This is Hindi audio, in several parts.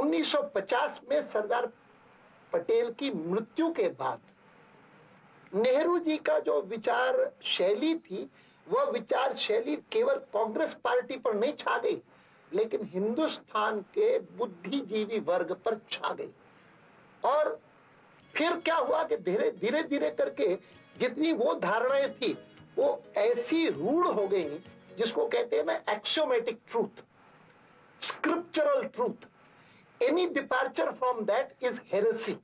1950 में सरदार पटेल की मृत्यु के बाद नेहरू जी का जो विचार शैली थी, वह विचार शैली केवल कांग्रेस पार्टी पर नहीं छा गई, लेकिन हिंदुस्तान के बुद्धिजीवी वर्ग पर छा गई। और फिर क्या हुआ कि धीरे धीरे करके जितनी वो धारणाएं थी वो ऐसी रूढ़ हो गई, जिसको कहते हैं ना axiomatic truth, scriptural truth. Any departure from that is heresy.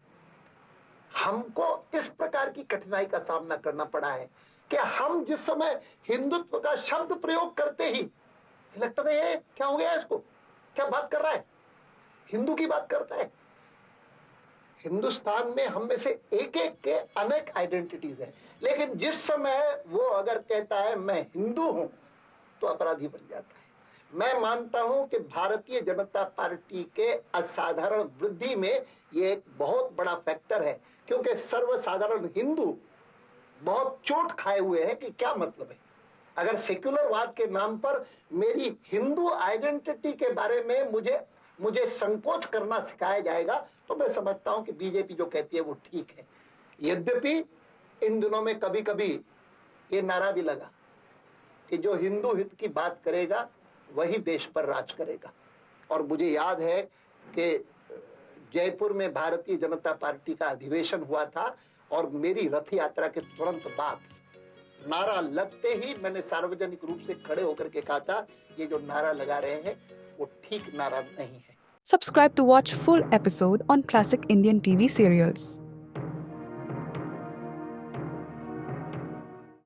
हमको इस प्रकार की कठिनाई का सामना करना पड़ा है कि हम जिस समय हिंदुत्व का शब्द प्रयोग करते ही लगता था ये क्या हो गया, इसको क्या बात कर रहा है, हिंदू की बात करता है। हिंदुस्तान में हम में से एक एक के अनेक आइडेंटिटीज हैं, लेकिन जिस समय वो अगर कहता है मैं हिंदू हूं तो अपराधी बन जाता है। मैं मानता हूं कि भारतीय जनता पार्टी के असाधारण वृद्धि में ये एक बहुत बड़ा फैक्टर है, क्योंकि सर्वसाधारण हिंदू बहुत चोट खाए हुए हैं कि क्या मतलब है। अगर सेक्युलरवाद के नाम पर मेरी हिंदू आइडेंटिटी के बारे में मुझे संकोच करना सिखाया जाएगा, तो मैं समझता हूं कि बीजेपी जो कहती है वो ठीक है। यद्यपि इन दिनों में कभी कभी ये नारा भी लगा कि जो हिंदू हित की बात करेगा वही देश पर राज करेगा। और मुझे याद है कि जयपुर में भारतीय जनता पार्टी का अधिवेशन हुआ था और मेरी रथ यात्रा के तुरंत बाद नारा लगते ही मैंने सार्वजनिक रूप से खड़े होकर के कहा था, ये जो नारा लगा रहे हैं वो ठीक नारा नहीं है। Subscribe to watch full episode on classic Indian TV serials.